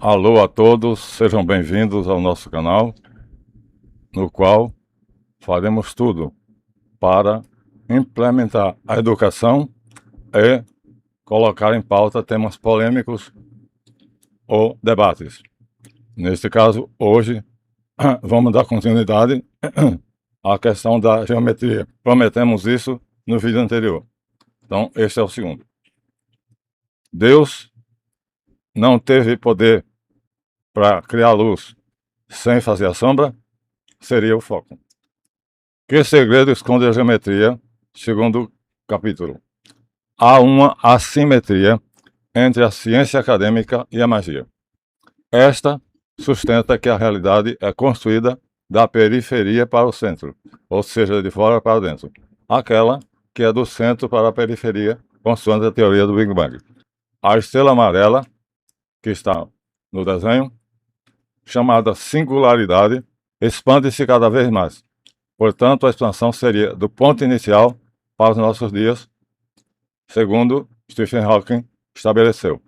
Alô a todos, sejam bem-vindos ao nosso canal, no qual faremos tudo para implementar a educação e colocar em pauta temas polêmicos ou debates. Neste caso, hoje, vamos dar continuidade à questão da geometria. Prometemos isso no vídeo anterior. Então, este é o segundo. Deus não teve poder para criar luz sem fazer a sombra, seria o foco. Que segredo esconde a geometria? Segundo capítulo. Há uma assimetria entre a ciência acadêmica e a magia. Esta sustenta que a realidade é construída da periferia para o centro, ou seja, de fora para dentro. Aquela que é do centro para a periferia, consoante a teoria do Big Bang. A estrela amarela, que está no desenho, chamada singularidade, expande-se cada vez mais. Portanto, a expansão seria do ponto inicial para os nossos dias, segundo Stephen Hawking estabeleceu.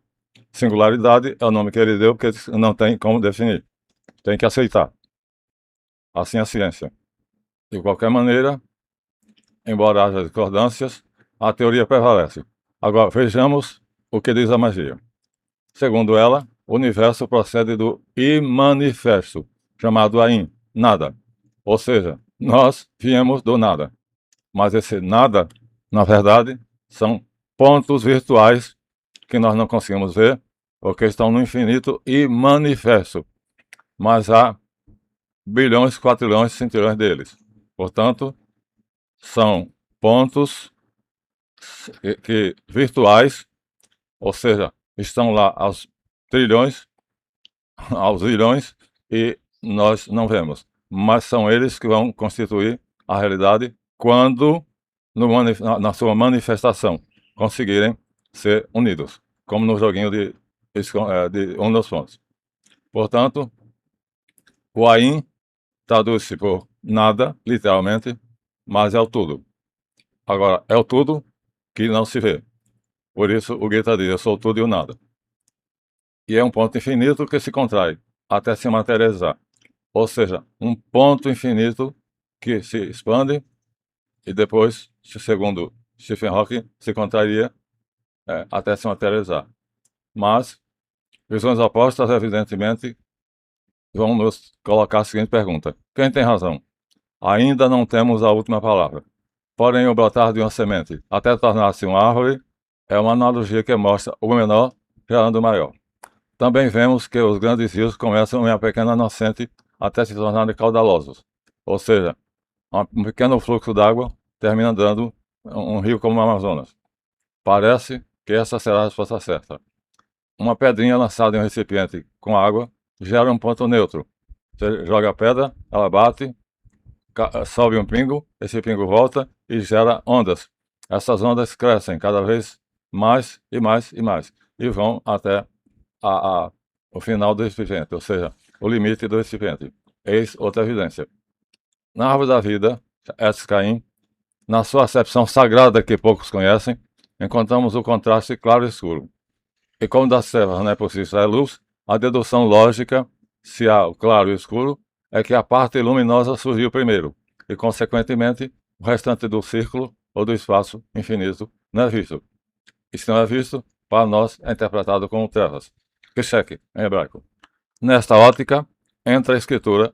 Singularidade é o nome que ele deu porque não tem como definir. Tem que aceitar. Assim a ciência. De qualquer maneira, embora haja discordâncias, a teoria prevalece. Agora, vejamos o que diz a magia. Segundo ela, o universo procede do imanifesto, chamado Ain, nada. Ou seja, nós viemos do nada. Mas esse nada, na verdade, são pontos virtuais que nós não conseguimos ver, porque estão no infinito e manifesto. Mas há bilhões, quatrilhões, centilhões deles. Portanto, são pontos virtuais, ou seja, estão lá aos trilhões, aos zilhões, e nós não vemos. Mas são eles que vão constituir a realidade quando, na sua manifestação, conseguirem ser unidos, como no joguinho de um dos pontos. Portanto, o Ain traduz-se por nada, literalmente, mas é o tudo. Agora, é o tudo que não se vê. Por isso, o Gita diz, eu sou o tudo e o nada. E é um ponto infinito que se contrai até se materializar. Ou seja, um ponto infinito que se expande e depois, segundo Stephen Hawking, se contrairia até se materializar. Mas visões opostas, evidentemente, vão nos colocar a seguinte pergunta. Quem tem razão? Ainda não temos a última palavra. Porém, o brotar de uma semente até tornar-se uma árvore é uma analogia que mostra o menor gerando o maior. Também vemos que os grandes rios começam em uma pequena nascente até se tornarem caudalosos. Ou seja, um pequeno fluxo d'água termina dando um rio como o Amazonas. Parece que essa será a resposta certa. Uma pedrinha lançada em um recipiente com água gera um ponto neutro. Você joga a pedra, ela bate, sobe um pingo, esse pingo volta e gera ondas. Essas ondas crescem cada vez mais e mais e mais e vão até o final do recipiente, ou seja, o limite do recipiente. Eis outra evidência. Na árvore da vida, Etz Caim, na sua acepção sagrada que poucos conhecem, encontramos o contraste claro e escuro. E como das trevas não é possível extrair luz, a dedução lógica, se há o claro e o escuro, é que a parte luminosa surgiu primeiro, e consequentemente o restante do círculo ou do espaço infinito não é visto. E se não é visto, para nós é interpretado como trevas. Keshek, em hebraico. Nesta ótica, entra a escritura,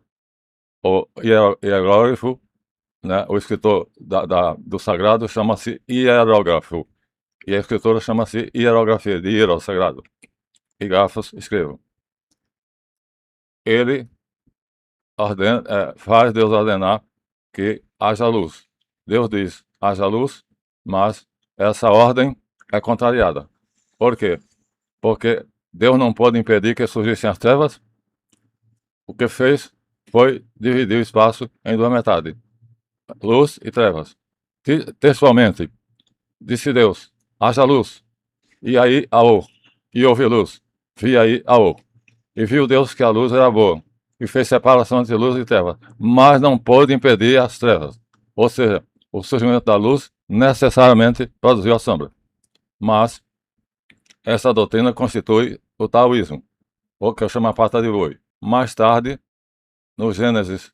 o hierógrafo, né? O escritor do sagrado chama-se hierógrafo, e a escritura chama-se hierografia, de hiero, sagrado. E grafos, escrevam. Ele faz Deus ordenar que haja luz. Deus diz, haja luz, mas essa ordem é contrariada. Por quê? Porque Deus não pôde impedir que surgissem as trevas. O que fez foi dividir o espaço em duas metades, luz e trevas. Textualmente, disse Deus, haja luz, e aí aô, e houve luz, vi aí aô. E viu Deus que a luz era boa, e fez separação entre luz e trevas, mas não pôde impedir as trevas. Ou seja, o surgimento da luz necessariamente produziu a sombra. Mas essa doutrina constitui o taoísmo. ou que eu chamo a pata de boi. Mais tarde, no Gênesis,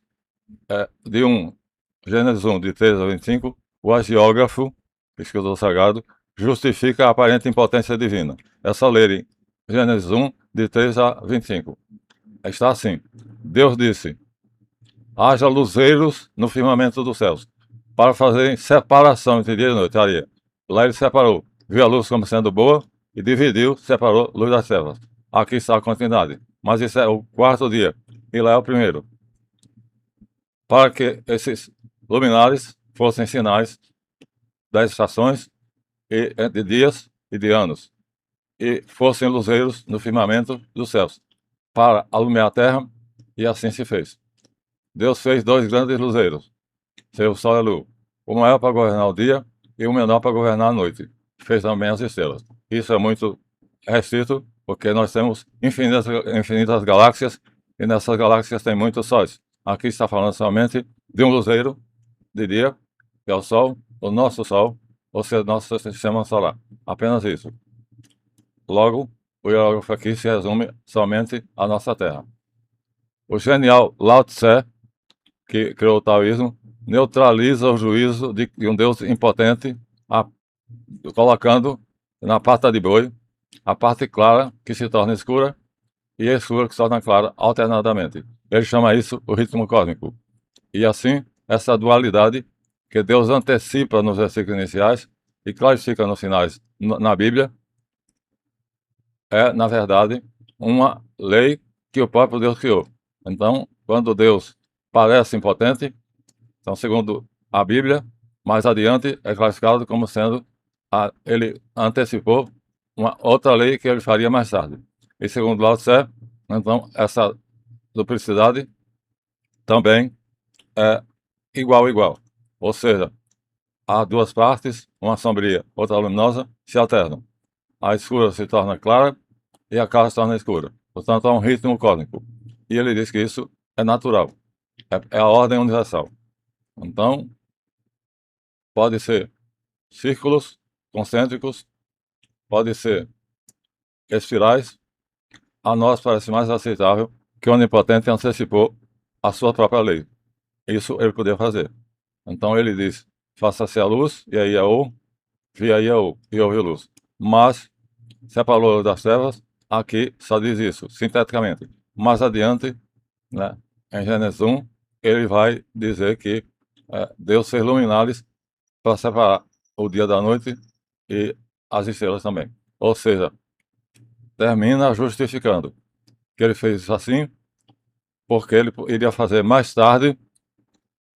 Gênesis 1, de 3 a 25, o agiógrafo, escritor sagrado, justifica a aparente impotência divina. É só ler em Gênesis 1, de 3 a 25. Está assim: Deus disse: haja luzeiros no firmamento dos céus, para fazerem separação entre dia e noite. Aí, lá ele separou, viu a luz como sendo boa e dividiu, separou luz das trevas. Aqui está a continuidade. Mas isso é o quarto dia, e lá é o primeiro. Para que esses luminares fossem sinais das estações, e de dias e de anos, e fossem luzeiros no firmamento dos céus, para alumiar a terra, e assim se fez. Deus fez dois grandes luzeiros, seu sol e a lua, o maior para governar o dia e o menor para governar a noite. Fez também as estrelas. Isso é muito restrito, porque nós temos infinitas galáxias, e nessas galáxias tem muitos sóis. Aqui está falando somente de um luzeiro de dia, que é o Sol, o nosso Sol, ou seja, nosso sistema solar. Apenas isso. Logo, o hierógrafo aqui se resume somente à nossa Terra. O genial Lao Tse, que criou o taoísmo, neutraliza o juízo de um Deus impotente, colocando na pata de boi a parte clara que se torna escura e a escura que se torna clara alternadamente. Ele chama isso o ritmo cósmico. E assim, essa dualidade que Deus antecipa nos versículos iniciais e clarifica nos finais na Bíblia, é, na verdade, uma lei que o próprio Deus criou. Então, quando Deus parece impotente, então, segundo a Bíblia, mais adiante é classificado como sendo, ele antecipou uma outra lei que ele faria mais tarde. E segundo Lao Tse, então, essa duplicidade também é igual. Ou seja, há duas partes, uma sombria, outra luminosa, se alternam. A escura se torna clara e a clara se torna escura. Portanto, há um ritmo cósmico. E ele diz que isso é natural, é a ordem universal. Então, pode ser círculos concêntricos, pode ser espirais. A nós parece mais aceitável que o Onipotente antecipou a sua própria lei. Isso ele podia fazer. Então ele diz: faça-se a luz, e aí é o, vi aí é o, e houve luz. Mas separou das trevas, aqui só diz isso, sinteticamente. Mais adiante, né, em Gênesis 1, ele vai dizer que Deus fez luminares para separar o dia da noite e as estrelas também. Ou seja, termina justificando que ele fez isso assim, porque ele iria fazer mais tarde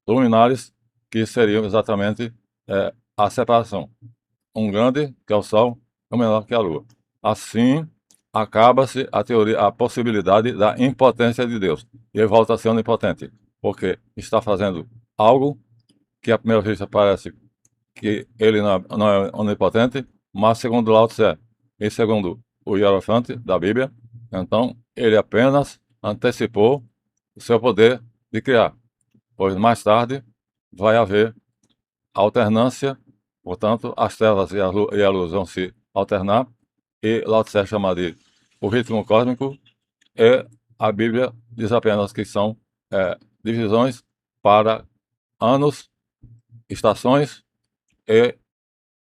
luminares que seriam exatamente a separação. Um grande, que é o Sol, e um menor, que é a Lua. Assim, acaba-se a possibilidade da impotência de Deus. E ele volta a ser onipotente, porque está fazendo algo que à primeira vista parece que ele não é onipotente, mas segundo Lao Tse e segundo o Hierofante da Bíblia, então ele apenas antecipou o seu poder de criar, pois mais tarde vai haver alternância, portanto as trevas e a luz vão se alternar, e Lao Tse chama de o ritmo cósmico, e a Bíblia diz apenas que são divisões para anos, estações e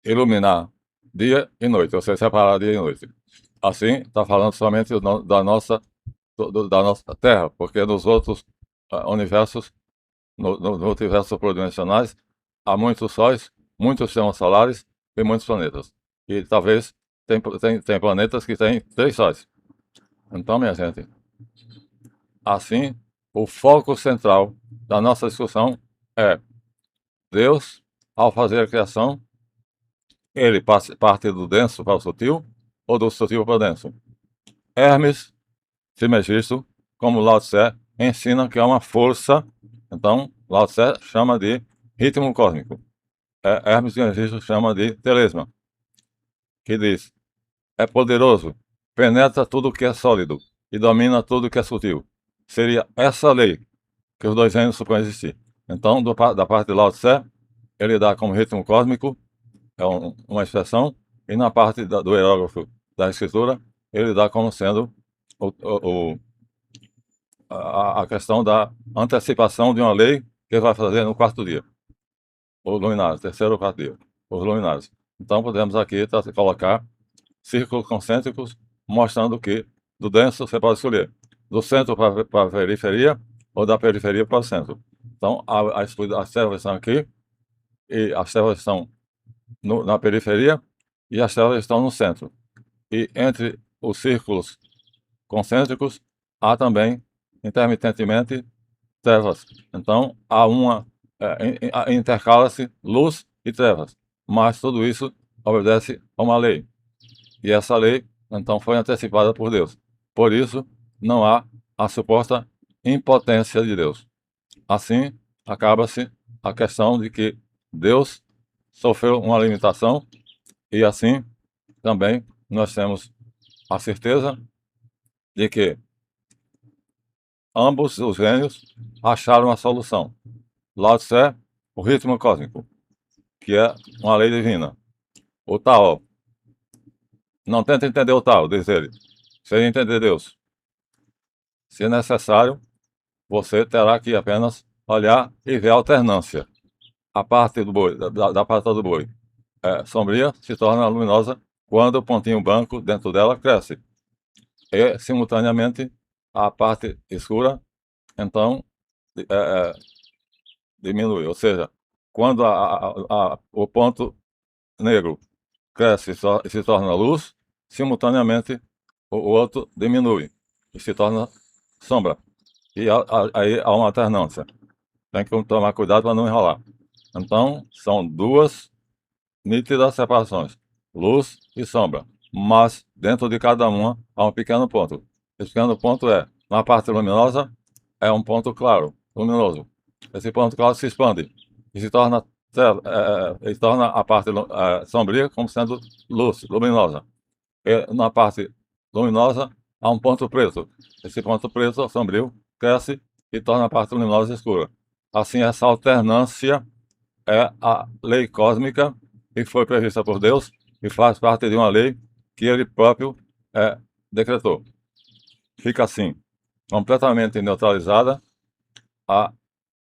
iluminar dia e noite, ou seja, separar dia e noite. Assim, está falando somente da nossa Terra, porque nos outros universos, no universo pluridimensionais, há muitos sóis, muitos sistemas solares e muitos planetas. E talvez tem planetas que têm 3 sóis. Então, minha gente, assim, o foco central da nossa discussão é Deus, ao fazer a criação, ele parte do denso para o sutil ou do sutil para o denso? Hermes Trismegisto, como Lao Tse, ensina que é uma força. Então, Lao Tse chama de ritmo cósmico. Hermes Trismegisto chama de telesma, que diz: é poderoso, penetra tudo que é sólido e domina tudo que é sutil. Seria essa lei que os dois reinos supõem existir. Então, da parte de Lao Tse, ele dá como ritmo cósmico, é uma expressão, e na parte do hierógrafo da escritura, ele dá como sendo a questão da antecipação de uma lei que vai fazer no quarto dia, os luminares, terceiro ou quarto dia, os luminares. Então podemos aqui colocar círculos concêntricos, mostrando que do denso você pode escolher do centro para a periferia ou da periferia para o centro. Então as trevas estão aqui, e as trevas estão na periferia e as trevas estão no centro. E entre os círculos concêntricos há também, intermitentemente, trevas. Então há intercala-se luz e trevas, mas tudo isso obedece a uma lei. E essa lei, então, foi antecipada por Deus. Por isso, não há a suposta impotência de Deus. Assim, acaba-se a questão de que Deus sofreu uma limitação e, assim, também nós temos a certeza de que ambos os gênios acharam a solução. Lao Tse, o ritmo cósmico, que é uma lei divina. O Tao. Não tenta entender o Tao, diz ele, sem entender Deus. Se necessário, você terá que apenas olhar e ver a alternância. A parte do boi, da pata do boi sombria se torna luminosa quando o pontinho branco dentro dela cresce. E, simultaneamente, a parte escura, então, diminui. Ou seja, quando o ponto negro cresce e se torna luz, simultaneamente o outro diminui e se torna sombra. E aí há uma alternância. Tem que tomar cuidado para não enrolar. Então, são duas nítidas separações, luz e sombra. Mas, dentro de cada uma, há um pequeno ponto. Esse pequeno ponto na parte luminosa, é um ponto claro, luminoso. Esse ponto claro se expande e se torna a parte sombria como sendo luz, luminosa. E na parte luminosa, há um ponto preto. Esse ponto preto, sombrio, cresce e torna a parte luminosa escura. Assim, essa alternância é a lei cósmica que foi prevista por Deus e faz parte de uma lei que ele próprio decretou. Fica assim, completamente neutralizada a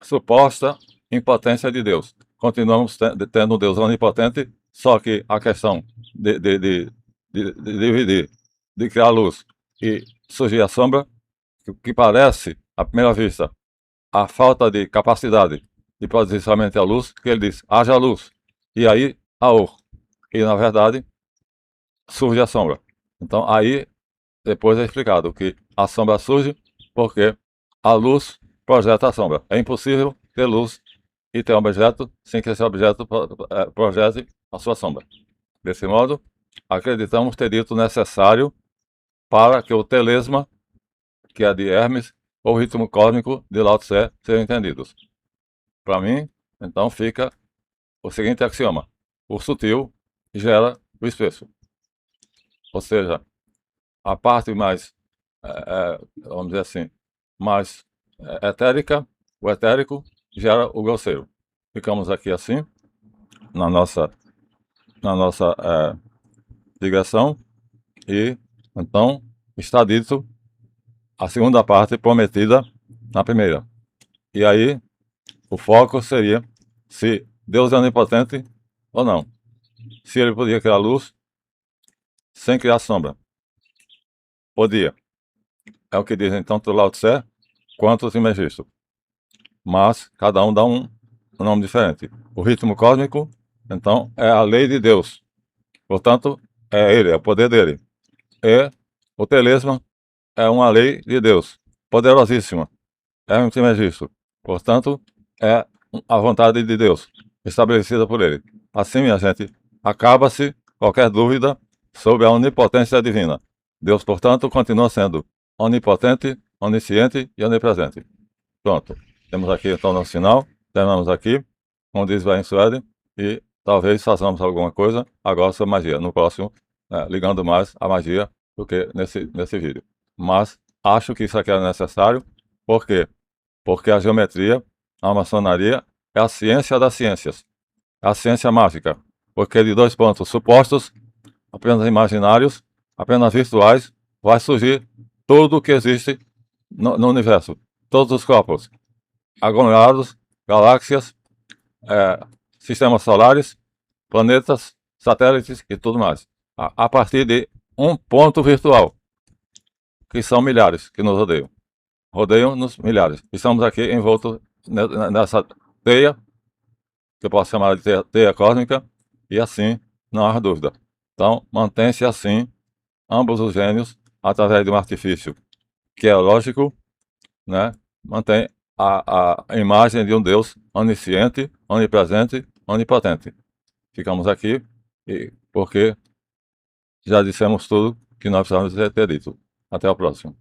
suposta impotência de Deus. Continuamos tendo um Deus onipotente, só que a questão de dividir, de criar luz e surgir a sombra, que parece, à primeira vista, a falta de capacidade de produzir somente a luz, que ele diz, haja luz, e aí a or. E, na verdade, surge a sombra. Então, aí, depois é explicado que a sombra surge porque a luz projeta a sombra. É impossível ter luz e ter um objeto sem que esse objeto projete a sua sombra. Desse modo, acreditamos ter dito necessário para que o telesma, que é de Hermes, ou o ritmo cósmico de Lao Tse sejam entendidos. Para mim, então, fica o seguinte axioma: o sutil gera o espesso. Ou seja, a parte mais, vamos dizer assim, mais etérica, o etérico, gera o grosseiro. Ficamos aqui assim, na nossa digressão, e então está dito a segunda parte prometida na primeira. E aí, o foco seria se Deus é onipotente ou não. Se ele podia criar luz sem criar sombra. Podia. É o que dizem tanto Lao Tse quanto os imergistas. Mas cada um dá um nome diferente. O ritmo cósmico, então, é a lei de Deus. Portanto, é ele, é o poder dele. E o telesma é uma lei de Deus, poderosíssima. É um imergisto. Portanto, é a vontade de Deus, estabelecida por ele. Assim, minha gente, acaba-se qualquer dúvida sobre a onipotência divina. Deus, portanto, continua sendo onipotente, onisciente e onipresente. Pronto. Temos aqui então o nosso sinal. Terminamos aqui, como diz Brian Sueden, e talvez façamos alguma coisa agora sobre magia. No próximo, ligando mais a magia do que nesse vídeo. Mas acho que isso aqui é necessário. Por quê? Porque a geometria, a maçonaria, é a ciência das ciências. É a ciência mágica. Porque de dois pontos supostos, apenas imaginários, apenas virtuais, vai surgir tudo que existe no universo, todos os corpos, aglomerados, galáxias, sistemas solares, planetas, satélites e tudo mais, a partir de um ponto virtual, que são milhares que nos rodeiam-nos milhares. Estamos aqui envoltos nessa teia, que eu posso chamar de teia cósmica, e assim não há dúvida. Então, mantém-se assim ambos os gênios através de um artifício que é lógico, né? Mantém a imagem de um Deus onisciente, onipresente, onipotente. Ficamos aqui porque já dissemos tudo que nós precisamos ter dito. Até a próxima.